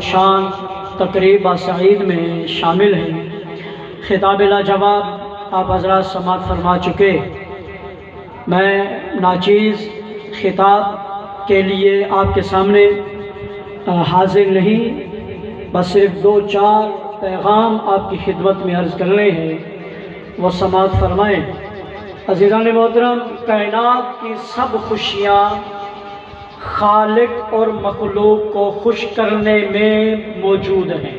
شان تقریب سعید میں شامل ہیں۔ خطاب لاجواب آپ حضرات سماعت فرما چکے۔ میں ناچیز خطاب کے لیے آپ کے سامنے حاضر نہیں، بس صرف 2-4 پیغام آپ کی خدمت میں عرض کرنے ہیں، وہ سماعت فرمائیں۔ عزیزان محترم، کائنات کی سب خوشیاں خالق اور مخلوق کو خوش کرنے میں موجود ہیں۔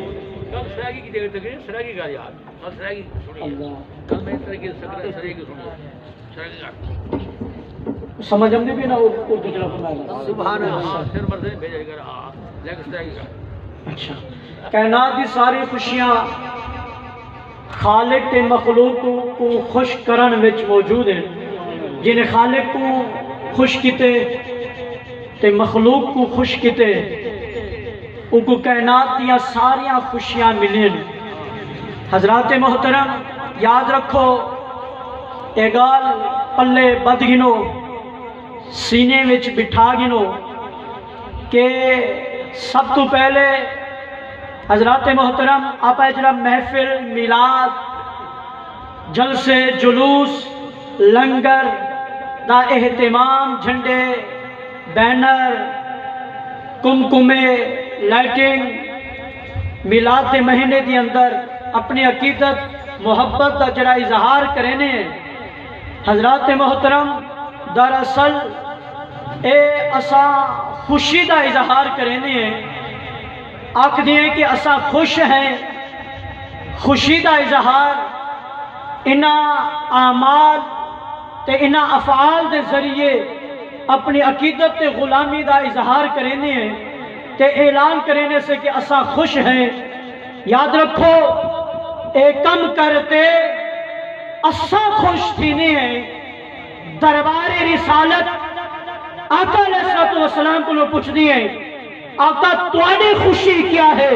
سمجھ ہم نے بھی نا اردو جناب سبحان اللہ۔ اچھا، کائنات کی ساری خوشیاں خالق تے مخلوق کو خوش کرن وچ موجود ہیں۔ جن خالق کو خوش کیتے تے مخلوق کو خوش کیتے، ان کو کائنات دیا ساریاں خوشیاں ملیں۔ حضرات محترم، یاد رکھو، اے گال پلے بد گنو، سینے وچ بٹھا گنو کہ سب تو پہلے حضرات محترم آپ اجرا محفل، میلاد، جلسے، جلوس، لنگر دا اہتمام، جھنڈے، بینر، کمکمے، لائٹنگ، میلاد کے مہینے دی اندر اپنی عقیدت محبت دا جڑا اظہار کرنے ہیں۔ حضرات محترم، دراصل اے اساں خوشی دا اظہار کرنے ہیں، آکھ دیئے کہ اساں خوش ہیں۔ خوشی دا اظہار انہاں اعمال تے انہاں افعال دے ذریعے اپنی عقیدت تے غلامی دا اظہار کرنے ہیں تے اعلان کرنے سے کہ اساں خوش ہیں۔ یاد رکھو، اے کم کرتے اساں خوش تھینے ہیں۔ دربار رسالت آقا علیہ السلام کو پوچھ دیئے، آقا تواڈی خوشی کیا ہے؟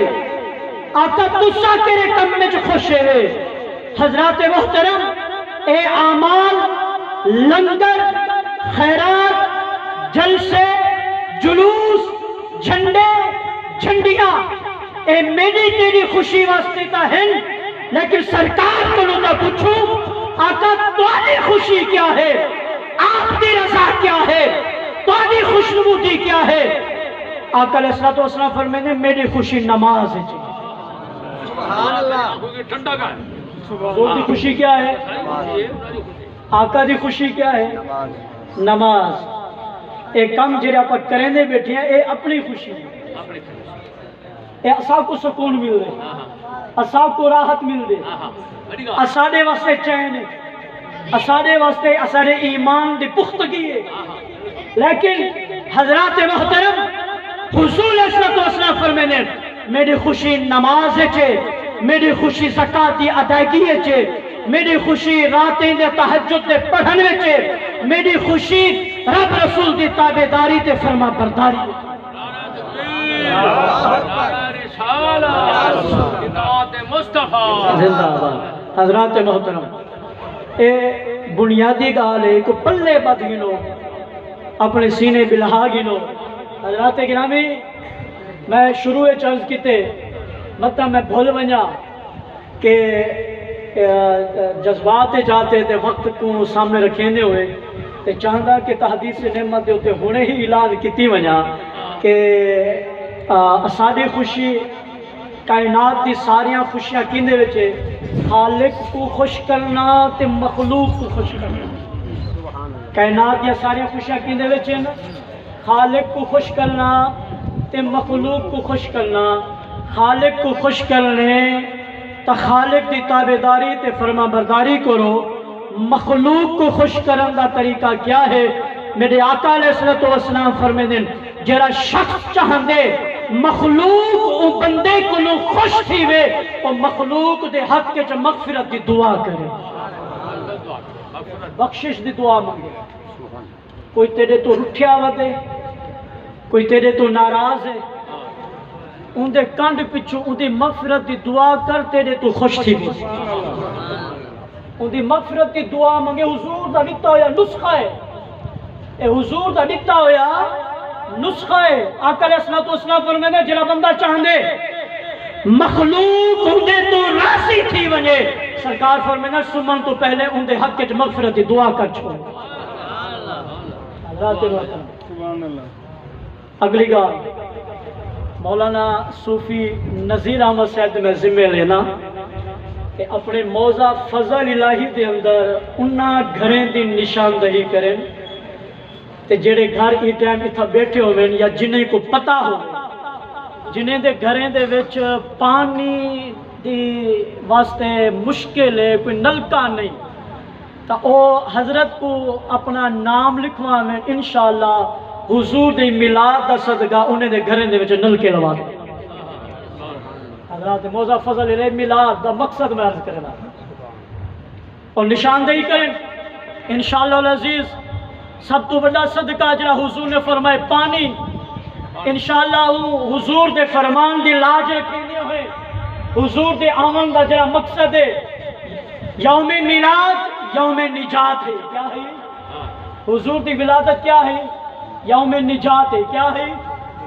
آقا تسا کیرے کم میں جو خوش ہے؟ حضرات محترم، اے اعمال، لنگر، خیرات، جلسے، جلوس، جھنڈے، جھنڈیاں، اے میری تیری خوشی واسطے تا ہیں، لیکن سرکار کو نہ پوچھو آقا تواڈی خوشی کیا ہے؟ آپ کی رضا کیا ہے؟ تواڈی خوشنودی کیا ہے؟ آقا علیہ السلام فرمائے میری خوشی نماز ہے۔ سبحان اللہ۔ وہ دی خوشی کیا ہے؟ آقا دی خوشی کیا ہے؟ نماز۔ ایک کام جڑا آپ کریں دے بیٹھے ہیں، اے اپنی خوشی ہے، اے اساں کو سکون مل دے، اساں کو راحت مل دے، اساں دے واسطے چین ہے، اساں دے واسطے اساں دے ایمان دی پختگی ہے۔ لیکن حضرات محترم، حضور علیہ السلام فرمانے میری خوشی نماز ہے، میری خوشی زکات دی ادائیگی ہے، میری خوشی راتیں دے تہجد دے پڑھن وچ، میری خوشی رب رسول دی تابعداری تے فرما برداری۔ زندہ باد۔ حضرات محترم، اے بنیادی گال ہے کو پلے بد گنو، اپنے سینے بلہا گنو۔ حضرات گرامی، میں شروع چرز کیتے مطلب میں بھول ونجا کہ جذبات جاتے تے وقت کو سامنے رکھیندے ہوئے تے چاہندہ کہ تحدیث نعمت دے ہوتے ہونے ہی اعلان کیتی ونجا کہ اساڈی خوشی کائنات دی ساریاں خوشیاں کیندے وچے خالق کو خوش کرنا تے مخلوق کو خوش کرنا۔ کائنات دی ساریاں خوشیاں کیندے وچے خالق کو خوش کرنا تے مخلوق کو خوش کرنا۔ خالق کو خوش کرنے تا خالق دی تابعداری تے فرما برداری کرو۔ مخلوق کو خوش کرن دا طریقہ کیا ہے؟ میرے آقا علیہ السلام فرمیندے جڑا شخص چاہندے مخلوق او بندے کو خوش تھی وے، او مخلوق دے حق کے مغفرت دی دعا کرے، بخشش دی دعا مانگے۔ کوئی تیرے تو رٹھیا ودے، کوئی تیرے تو ناراض ہے، ان دے کنڈ پچھو ان دی مغفرت دی دعا کر، تیرے تو خوش تھی بھی۔ ان دی مغفرت دی دعا مانگے۔ حضور دا دیتا ہویا نسخہ ہے، اے حضور دا دیتا ہویا نسخہ ہے آقا علیہ الصلوۃ والسلام فرمانے جڑا بندہ چاہندے مخلوق ہوندے تو راضی تھی ونجے سرکار فرمانے سمن تو پہلے ان دے حق وچ مغفرت دی دعا کر چھوڑ حضرات سبحان اللہ اگلی گال مولانا صوفی نذیر احمد صاحب میں ذمہ لینا کہ اپنے موضع فضل الہی دے اندر انہاں گھریں دی نشاندہی کریں تے جڑے گھر ای ٹائم اتھا بیٹھے ہوئے یا جنہیں کو پتہ ہو جنہیں دے گھریں دے وچ پانی دی واسطے مشکل ہے کوئی نلکا نہیں تا او حضرت کو اپنا نام لکھوا میں انشاءاللہ حضور دی میلاد دا صدقہ انہیں دے گھریں دے وچ نلکے لوا دے حضرات موضع فضل الہی میلاد دا مقصد میں عرض کرنا اور نشاندہی کریں انشاءاللہ العزیز سب تو بڑا صدقہ جڑا حضور نے فرمائے پانی انشاءاللہ حضور دے فرمان دی لاج رکھنے ہوئے حضور دے آمن دا جڑا مقصد ہے یوم میلاد یوم نجات ہے کیا ہے حضور دی ولادت کیا ہے یوم نجات ہے کیا ہے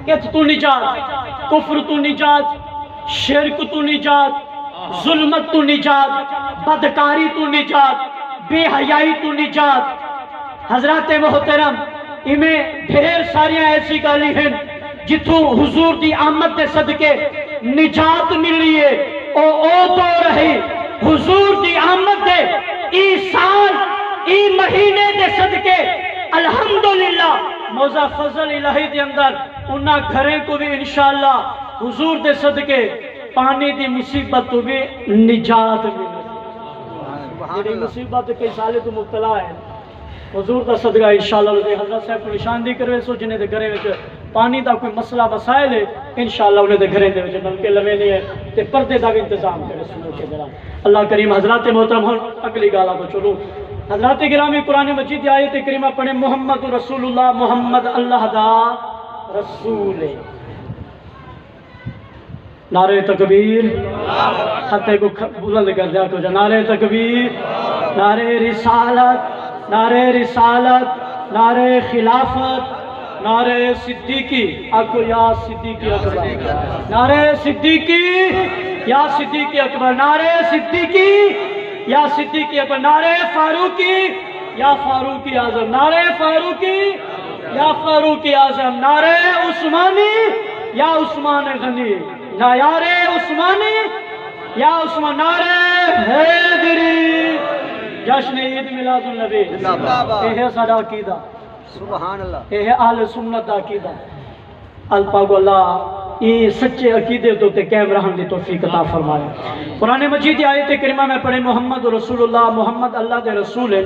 کہ تو نجات کفر تو نجات شرک تو نجات ظلمت تو نجات بدکاری تو نجات بے حیائی تو نجات حضرات محترم میں ڈھیر ساریاں ایسی گالی ہیں جتوں حضور دی آمد دے صدقے نجات ملی ہے او تو رہی حضور دی آمد دے ای سال ای مہینے دے صدقے الحمدللہ موضع فضل الہی دے اندر انہاں گھریں کو بھی انشاءاللہ حضور دے صدقے پانی دی مصیبت تو بھی نجات ملی یہ مصیبت کئی سالے تو مبتلا ہے حضور دا صدقہ انشاءاللہ حضرت صاحب کو نشاندہی کروے سو جنہیں دے گھرے وچ پانی دا کوئی مسئلہ مسائل ہے انشاءاللہ انہیں دے گھرے دے وچ نلکے لوے نہیں ہے تے پردے دا بھی انتظام کرے سنو کے درام اللہ کریم حضرات محترم ہن اگلی گالا تو چلو حضرات گرامی قرآن مجید آیت کریمہ پڑھیں محمد رسول اللہ محمد اللہ دا رسول ہے نعرہ تکبیر خطے کو بلند کر دیا تو نعرہ تکبیر نعرہ رسالت نعرہ رسالت نعرہ خلافت نعرہ صدیقی آکو یا صدیقی اکبر نعرہ صدیقی یا صدیقی اکبر نعرہ صدیقی یا صدیقی اکبر نعرہ فاروقی یا فاروقی اعظم نعرہ فاروقی یا فاروقی اعظم نعرہ عثمانی یا عثمان غنی نعرہ عثمانی یا عثمان نعرہ حیدری جشن عید میلاد النبی یہ ہے سارا عقیدہ سبحان اللہ یہ ہے اہل سنت دا عقیدہ الپاک اللہ یہ سچے عقیدے تو تے قائم رہن دی توفیق عطا فرمائے قرآن مجید آیت کریمہ میں پڑھے محمد رسول اللہ محمد اللہ دے رسول ہے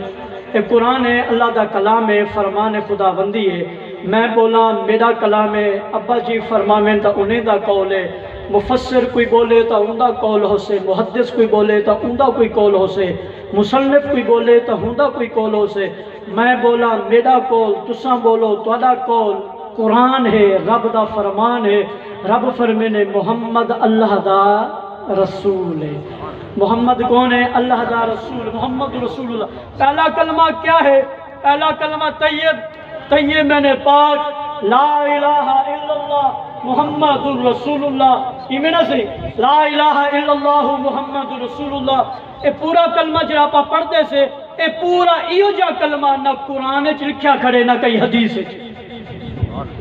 یہ قرآن ہے اللہ دا کلام ہے فرمان خدا بندی ہے میں بولا میرا کلام ہے ابا جی فرماویں تا انہیں دا قول ہے مفسر کوئی بولے تا ان دا قول ہو سے محدث کوئی بولے تا ان دا کوئی قول ہو سے مصنف کوئی بولے تا ان دا کوئی قول ہو سے میں بولا میرا قول تساں بولو تہاڈا قول قرآن ہے رب دا فرمان ہے رب فرمینے محمد اللہ دا رسول ہے محمد کون ہے اللہ دا رسول محمد رسول اللہ پہلا کلمہ کیا ہے پہلا کلمہ طیب میں نے پاک لا الہ الا اللہ محمد رسول اللہ یہ میں نہ سے لا الہ الا اللہ محمد رسول اللہ اے پورا کلمہ جڑا پا پڑھتے سے اے پورا ایو جا کلمہ نہ قرآن چ لکھیا کھڑے نہ کئی حدیث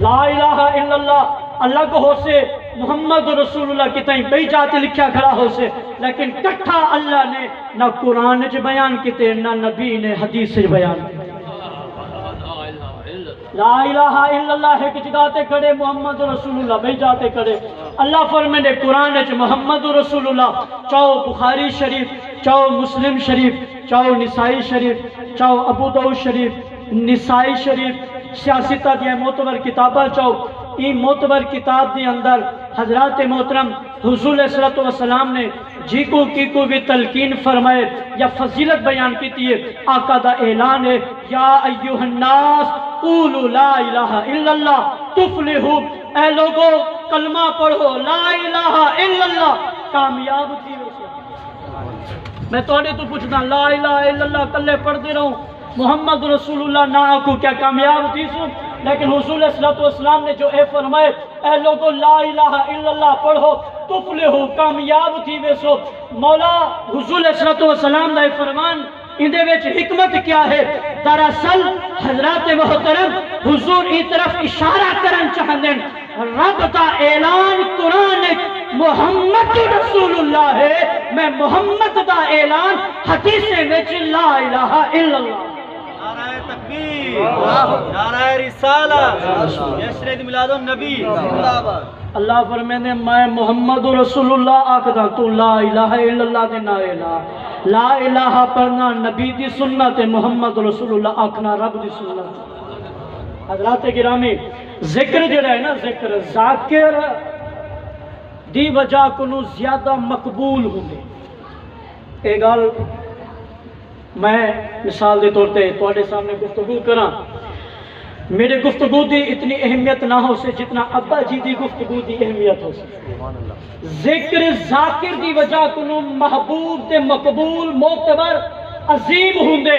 لا الہ الا اللہ اللہ کو ہو سے محمد رسول اللہ کی تائیں بئی جاتے لکھیا کھڑا ہو سے لیکن کٹھا اللہ نے نہ قرآن چ بیان کیتے نہ نبی نے حدیث چ بیان کیتے لا الہ الا اللہ ہے کچھ جاتے کھڑے محمد رسول اللہ بھئی جاتے کھڑے اللہ فرمانے قرآن وچ محمد رسول اللہ چاہو بخاری شریف چاہو مسلم شریف چاہو نسائی شریف چاہو ابو داؤد شریف نسائی شریف سیاستہ دیا معتبر کتابہ چاہو این معتبر کتاب دی اندر حضرات محترم حضور صلی اللہ علیہ وسلم نے جی کو کی کو بھی تلقین فرمائے یا فضیلت بیان کی تھی آقا دا اعلان ہے یا ایوہ الناس قولوا لا الہ الا اللہ تفلحوا اے لوگو کلمہ پڑھو لا الہ الا اللہ کامیاب تھی میں توڑے تو پوچھتا لا الہ الا اللہ کلے پڑھ دے رہا ہوں محمد رسول اللہ نہ آکو کیا کامیاب تھی سو لیکن حضور صلی اللہ علیہ وسلم نے جو اے فرمائے اے لوگو لا الہ الا اللہ پڑھو تفلحو کامیاب تھی ویسو، مولا حضور صلی اللہ علیہ وسلم دا فرمان اندے وچ حکمت کیا ہے؟ دراصل حضرات محترم حضور ای طرف اشارہ کرن چاہندے رب کا اعلان قرآن محمد رسول اللہ ہے، میں محمد دا اعلان حدیث وچ لا الہ الا اللہ۔ نعرہ تکبیر، نعرہ رسالہ، جشن میلاد النبی۔ اللہ فرمینے میں محمد رسول اللہ آکھدا تو لا الہ الا اللہ دے نعرے لا الہ پڑھنا نبی دی سنت، محمد رسول اللہ آکھنا رب دی سنت۔ حضرات گرامی ذکر جڑا ہے نا، ذکر ذاکر دی وجہ کنو زیادہ مقبول ہوندے۔ ایک گل میں مثال دے طور تے تواڈے سامنے گفتگو کراں، میرے گفتگو دی اتنی اہمیت نہ ہو سے جتنا ابا جی دی گفتگو دی اہمیت ہو سے۔ ذکر ذاکر دی وجہ کنو محبوب تے مقبول معتبر عظیم ہوندے۔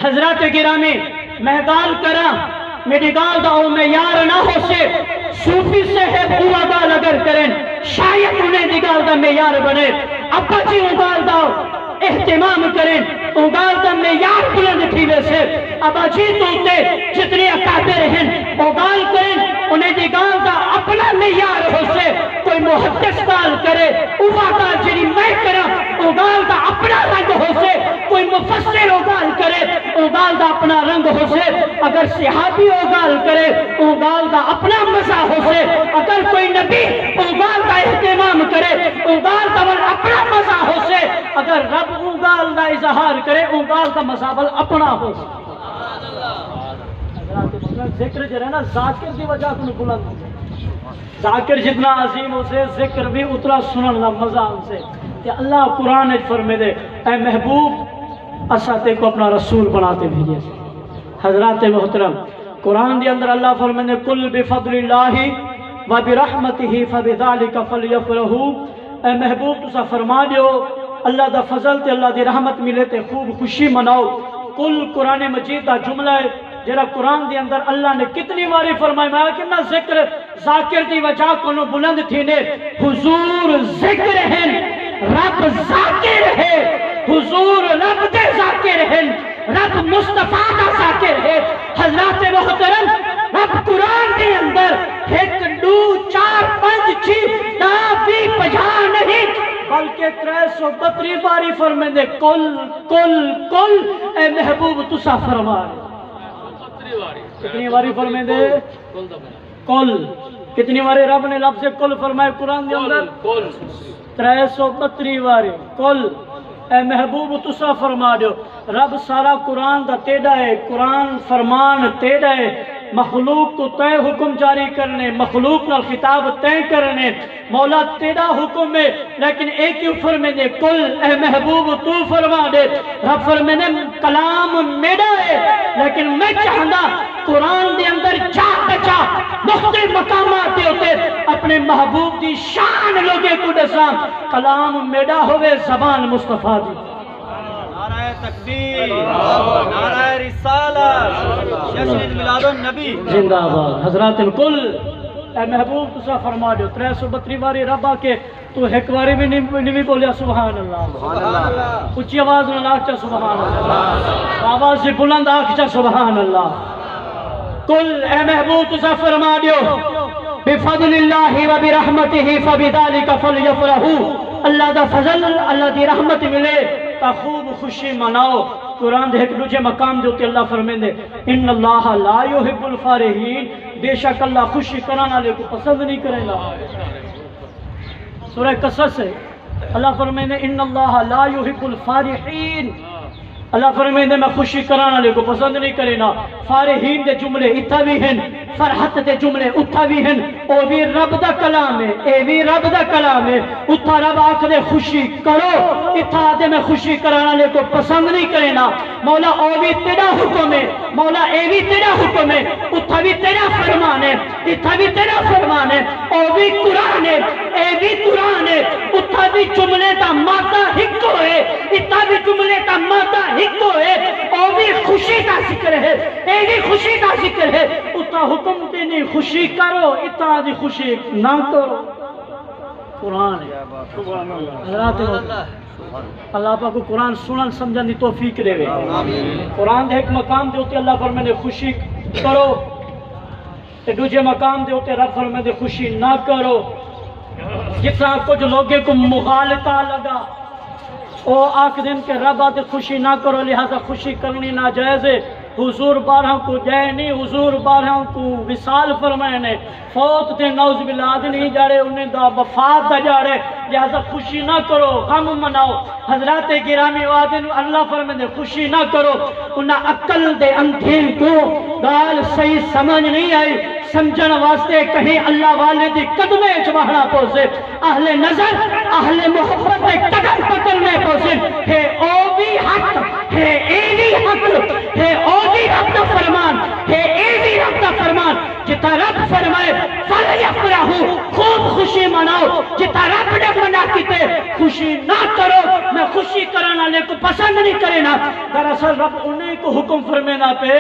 حضرات گرامی میں گال کراں، میری گال دا او میں یار نہ ہو سے صوفی سے ہے پورا گال اگر کریں شاید انہیں دی گال دا میں یار بنے، ابا جی او گال دا اہتمام کریں، او گال دا میں یار بلند تھی ویسے ابا جی تو تے جتنے اکابر ہیں او گال کریں انہیں دی گال دا اپنا میں یار ہو سے، کوئی محدث گال کرے اوہ گال جنی میں کرا او گال دا اپنا رنگ ہو سے، کوئی مفسر او گال کرے او گال دا اپنا رنگ ہو سے، اگر صحابی او گال کرے او گال دا اپنا مزہ ہو سے، اگر کوئی نبی او گال دا اہتمام کرے او گال دا اپنا مزہ ہو سے، اگر رب او گال دا اظہار کرے او گال دا مزابل اپنا ہو سے۔ ذکر جو ہے نا ذاکر دی وجہ کو بلند ہو سے، ذاکر جتنا عظیم ہو سے ذکر بھی اتنا سنن دا مزہ ہو سے۔ کہ اللہ قرآن فرمے دے اے محبوب اساتے کو اپنا رسول بناتے بھیجے۔ حضرات محترم قرآن دی اندر اللہ فرمے دے کل بفضل اللہ وبرحمتہ فبذالک فلیفرحوا، اے محبوب تسا فرما دیو اللہ دا فضل تے اللہ دی رحمت ملے تے خوب خوشی مناؤ۔ کل قرآن مجید دا جملہ ہے جرا قرآن دی اندر اللہ نے کتنی باری فرمائے میں کتنا ذکر ذاکر دی وجہ کو بلند تھی نے، حضور ذکر ہیں رب ذاکر ہے، حضور رب دے ذاکر ہیں، رب مصطفیٰ دا ذاکر ہے۔ حضرات محترم رب قرآن دے اندر ایک دو چار پنج چھ نافی پجا نہیں بلکہ 332 باری فرمائے دے کل کل کل اے محبوب تسا فرمائے۔ کتنی باری فرمائے دے کل، کتنی باری رب نے لفظ کل فرمائے قرآن دے اندر 332 باری کل اے محبوب تسا فرما دیو۔ رب سارا قرآن دا تیڑا ہے، قرآن فرمان تیڑا ہے، مخلوق کو تے حکم جاری کرنے، مخلوق نال خطاب تے کرنے، مولا تیڑا حکم ہے لیکن ایک ہی فرمے دے کل اے محبوب تو فرما دے۔ رب فرمے دے کلام میرا ہے لیکن میں چاہنا قرآن دے اندر جا بچا مختلف مقامات ہوتے اپنے محبوب دی شان لوگے کو دساں، کلام میرا ہوئے زبان مصطفیٰ دی۔ نعرہ تکبیر، نعرہ رسالہ، جشن میلاد النبی زندہ آباد۔ حضرات کل اے محبوب تسا فرما دیو 332 باری رب آکے تو ایک باری بھی نہیں بولیا سبحان اللہ، اچھی آواز میں آکھچا سبحان اللہ، آواز سے بلند آکھچا سبحان اللہ۔ کل اے محبوب تسا فرما دیو بفضل اللہ و برحمتہ فبذالک فلیفرحوا، اللہ دا فضل اللہ دی رحمت ملے تا خوب خوشی مناؤ۔ قرآن دے ایک دوجہ مقام دیوتے اللہ فرمین دے ان اللہ لا یحب الفارحین، بے شک اللہ خوشی کرانا لے کو پسند نہیں کرے گا۔ سورہ قصص ہے اللہ فرمین دے ان اللہ لا یحب الفارحین، اللہ فرمین دے میں خوشی کرانا لے کو پسند نہیں کرے نا۔ فارحین دے جملے اتھا بھی ہیں، فرحت دے جملے اتھا بھی ہیں، او بھی رب دا کلام ہے، اے بھی رب دا کلام ہے۔ اتھا رب آکھ دے خوشی کرو، اتھا دے میں خوشی کرانا لے کو پسند نہیں کرے نا۔ مولا او بھی تیرا حکم ہے، مولا اے بھی تیرا حکم ہے، اتھا بھی تیرا فرمان ہے، اتھا بھی تیرا فرمان ہے، او بھی قرآن ہے، اے بھی قرآن ہے، اتھا بھی جملے دا مادہ ہکو ہے، اتھا بھی جملے دا مادہ ہکو ہے، او بھی خوشی دا ذکر ہے، اے بھی خوشی دا ذکر ہے، اتھا کا حکم دینی خوشی کرو، اتنا دی خوشی نہ کرو۔ قرآن ہے حضرات، اللہ پاک کو قرآن سنن سمجھن دی توفیق دے۔ قرآن دے ایک مقام دے ہوتے اللہ فرمائے خوشی کرو، تے دوسرے مقام دے ہوتے رب فرمائے خوشی نہ کرو۔ جس طرح کچھ لوگوں کو مغالطہ لگا، او آکھ دن کے رب آتے خوشی نہ کرو لہذا خوشی کرنی ناجائز ہے۔ حضور بارہ کو جائے نہیں، حضور بارہ کو وصال فرمائے نے، فوت تے نوز بلاد نہیں جاڑے، انہیں دا وفات دا جاڑے، لہذا خوشی نہ کرو، غم مناؤ۔ حضرات گرامی وعدن اللہ فرمائے خوشی نہ کرو، انہیں عقل دے اندھین کو گال صحیح سمجھ نہیں آئی، سمجھن واسطے کہیں اللہ والے دی قدمے چبہنا پوسے، اہل نظر اہل محبت دے قدم پکڑنے پوسے، ہے او بھی حق، ہے اے بھی حق، ہے او بھی رب دا فرمان، ہے اے بھی رب دا فرمان۔ جتا رب فرمائے فَلْيَفْرَحُوا، خوب خوشی مناؤ، جتا رب نے منع کیتے خوشی نہ کرو، میں خوشی کرانا لے کو پسند نہیں کرے نا۔ دراصل رب انہیں کو حکم فرمینا پہ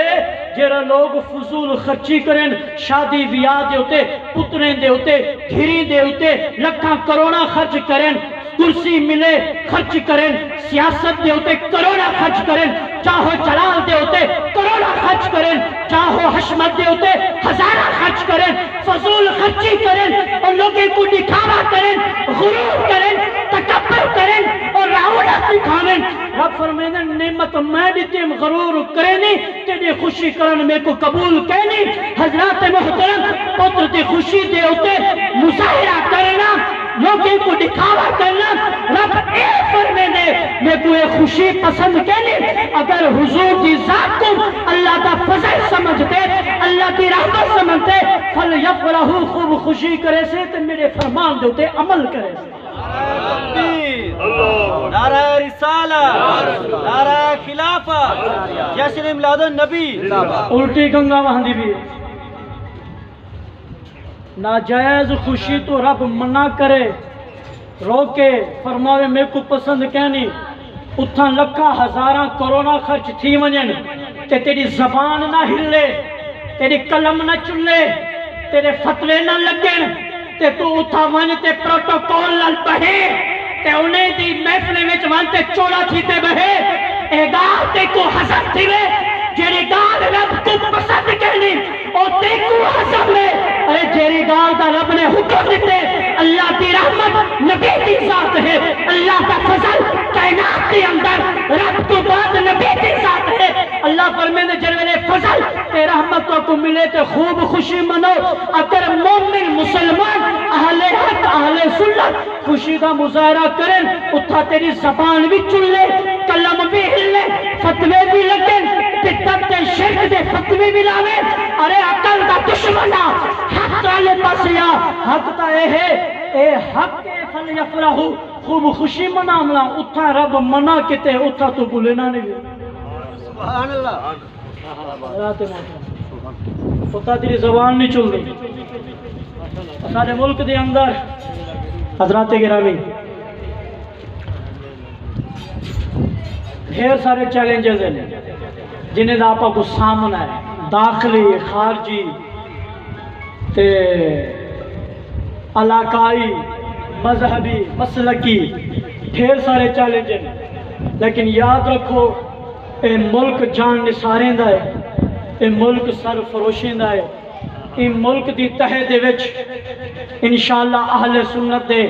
جیرا لوگ فضول خرچی کریں، شادی بیاہ دے ہوتے، پتریں دے ہوتے، گھری دے ہوتے، لکھاں کروڑا خرچ کریں، کرسی ملے خرچ کریں، سیاست دے ہوتے کروڑا خرچ کریں، چاہو جلال دے ہوتے کروڑا خرچ کریں، چاہو حشمت دے ہوتے ہزارہ خرچ کریں، فضول خرچی کریں اور لوگوں کو دکھاوا کریں، غرور کریں، تکبر کریں اور رعونت دکھاویں۔ رب فرمائے نعمت میں دیتیم غرور کریں نہیں، تیرے خوشی کرن میں کو قبول کہنی۔ حضرات محترم، پتر دی خوشی دے ہوتے مظاہرہ کرنا، لوگوں کو دکھاوا کرنا، رب اے فرمائے میں کو یہ خوشی پسند کہنی۔ اگر حضور دی ذات کو اللہ دا فضل سمجھتے، اللہ کی رحمت سمجھتے، فَلْيَفْرَحُوا، خوب خوشی کرے سے تو میرے فرمان دوتے عمل کرے سے۔ نعرہ رسالہ، نعرہ خلافہ، جشن میلاد النبی۔ الٹی گنگا وہاں دی بھی ناجائز خوشی تو رب منع کرے، روکے، فرماوے میں کو پسند کہنی، اتھاں لکھا ہزاراں کروڑا خرچ تھی ونجن تے تیری زبان نہ ہلے، تیری قلم نہ چلے، تیرے فتوے نہ لگن تے تو اتھا ون تے پروٹوکول نہ بہے تے انہیں دی محفلے وچ ون تے چوڑا تھیتے بہے، اے گال تے کو حسن تھیوے، جیری گال رب کو پسند کہنی اور تے کو حسن لے، ارے جیری گال دا رب نے حکم دیتے، اللہ کی رحمت نبی کی ذات ہے، اللہ کا فضل کائنات کے اندر رب کو بعد نبی کی ذات ہے۔ اللہ فرمائے جنوے فضل تے رحمت کو ملے تے خوب خوشی منو۔ اگر مومن مسلمان اہل حق اہل سنت خوشی کا مظاہرہ کریں، اتھا تیری زبان بھی چلے، قلم بھی ہلے، فتوے بھی لگیں، بدعت تے شرک دے فتوے بھی لاویں، ارے عقل دا دشمنا حق والے پاسیا، حق تا اے ہے، اے حق کے فَلْيَفْرَحُوا، خوب خوشی مناملا، اتھا رب منع کتے، اتھا تو بھولنا نہیں بھی۔ سبحان اللہ، حضرات محترم، اتھا تیری زبان نہیں چل رہی۔ سارے ملک دے اندر حضرات گرامی ڈھیر سارے چیلنجز ہیں جنہیں دا آپ کو سامنا ہے، داخلی، خارجی تے علاقائی، مذہبی، مسلکی، ڈھیر سارے چیلنج ہیں، لیکن یاد رکھو اے ملک جان نثاریں دا ہے، اے ملک سر فروشیں دا ہے، اے ملک دی تہہ دے وچ انشاءاللہ اہل سنت دے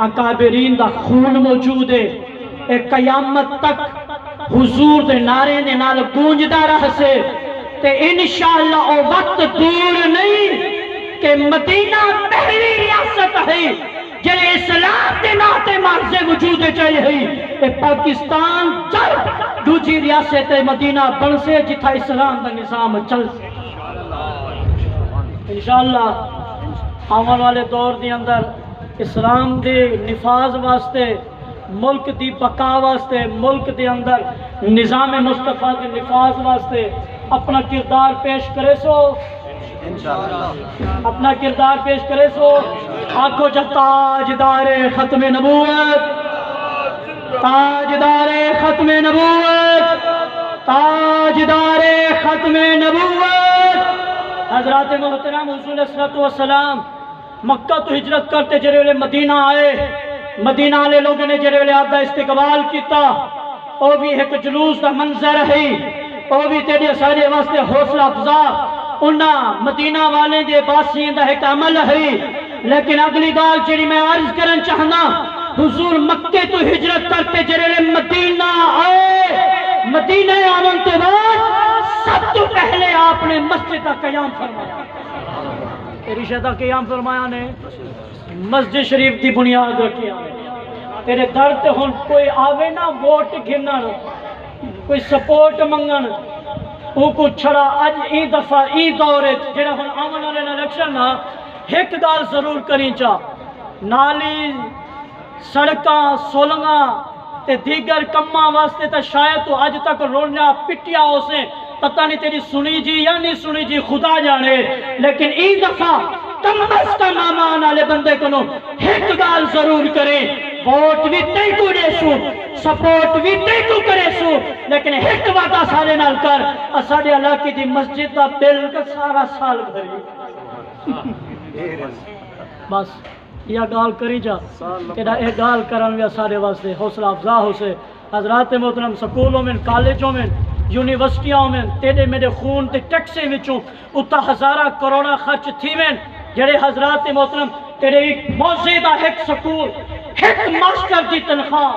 اکابرین دا خون موجود ہے، اے قیامت تک حضور دے نعرے دے نال گونجدا رہ سے، تے انشاءاللہ او وقت دور نہیں کہ مدینہ پہلی ریاست ہے جنہیں اسلام دے ناتے مارزے وجود چاہیے ہے، اے پاکستان جب دوجی ریاست مدینہ بن سے جتھا اسلام دا نظام چل سے۔ انشاءاللہ آمن والے دور دی اندر اسلام دے نفاذ واسطے، ملک دی بقا واسطے، ملک دے اندر نظام مصطفیٰ کے نفاذ واسطے اپنا کردار پیش کرے سو، اپنا کردار پیش کرے سو۔ آنکھوں جب تاجدار ختم نبوت، تاجدار ختم نبوت، تاجدار ختم نبوت حضرات محترم حضور صلی اللہ علیہ وسلم مکہ تو ہجرت کرتے جڑے ویلے مدینہ آئے، مدینہ والے لوگوں نے جڑے ویلے آپ دا استقبال کیتا، او بھی ایک جلوس دا منظر ہے، او بھی تیری سارے واسطے حوصلہ افزا، انہاں مدینہ والے دے باسین دا ایک عمل ہے۔ لیکن اگلی گال جڑی میں عرض کرن چاہنا، حضور مکے تو ہجرت کرتے جڑے ویلے مدینہ آئے، مدینہ آمن تو بعد سب تو پہلے آپ نے مسجد کا قیام فرمایا۔ تیری شہدہ قیام فرمایا نے مسجد شریف دی بنیاد رکھی آئے۔ تیرے در تے ہن کوئی آوے نا ووٹ گھنن، کوئی سپورٹ منگن، وہ کو چھڑا اج ای دفعہ ای دورے جڑا ہن آمن والے الیکشن نا، ایک گال ضرور کریں چاہ، نالی سڑکاں سولنگاں تے دیگر کماں واسطے تا شاید تو اج تک روڑنا پٹیا ہو سے، پتہ نہیں تیری سنی جی یا نہیں سنی جی خدا جانے، لیکن ای دفعہ کم از کم آمان والے بندے کو ایک گال ضرور کریں، ووٹ بھی تے کو دے سو، سپورٹ بھی تے کو کرے سو، لیکن ایک وعدہ سارے نال کر، اساڈے علاقے دی مسجد دا بل سارا سال بھری۔ بس یہ گال کری جا تیرا ایک گال کرن ویا سارے واسطے حوصلہ افزا ہو سے۔ حضرات محترم سکولوں میں، کالجوں میں، یونیورسٹیوں میں تیرے میرے خون تے ٹیکسے وچوں اتا ہزارہ کروڑا خرچ تھی میں، جڑے حضرات محترم تیرے ایک موزیدہ ایک سکول، ایک ماسٹر دی تنخواہ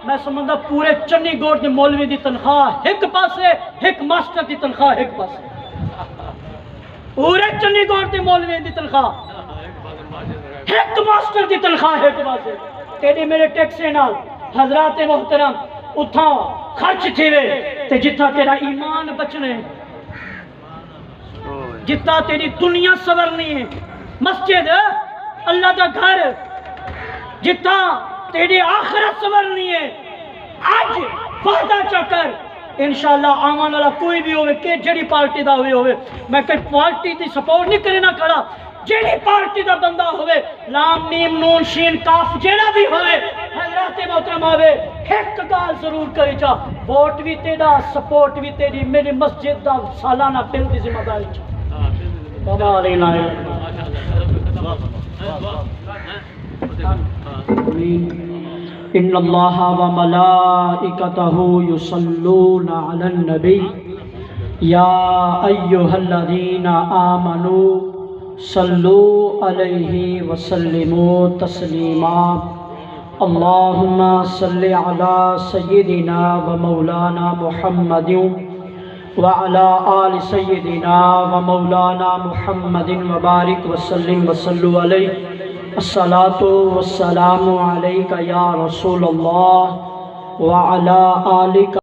میں سمجھدا پورے چنی گوڑ دی مولوی دی تنخواہ ایک پاسے، ایک ماسٹر دی تنخواہ ایک پاسے، پورے چنی گوڑ دی مولوی دی تنخواہ ایک ماسٹر دی تنخواہ ایک پاسے، تیرے میرے ٹیکسے نال حضرات محترم اتھاں خرچ تھی وے، تے جتھا تیرا ایمان بچنے، جتھا تیری دنیا سورنی ہے، مسجد اللہ دا گھر، جتھا تیری آخرت سورنی ہے، آج وعدہ چکر انشاءاللہ آمان والا کوئی بھی ہوئے کہ جڑی پارٹی دا ہوئے میں کوئی پارٹی دی سپورٹ نہیں کرنا کھڑا، جڑی پارٹی دا بندہ ہوئے لام میم نون شین کاف جڑا بھی ہوئے، حضرات محترم آوے ایک گال ضرور کری چاہ، ووٹ بھی تیرا، سپورٹ بھی تیری، میری مسجد دا سالانہ بل دی ذمہ داری چاہ۔ بابا علینا ہے ان اللہ و ملائکتہ یصلون علی النبی یا ایہا الذین آمنوا صلوا علیہ وسلموا تسلیما اللہم صلی علی سیدنا و مولانا محمد وعلى آل سيدنا ومولانا محمد وبارك وسلم وصلوا عليه الصلاة والسلام عليك يا رسول الله وعلى آلك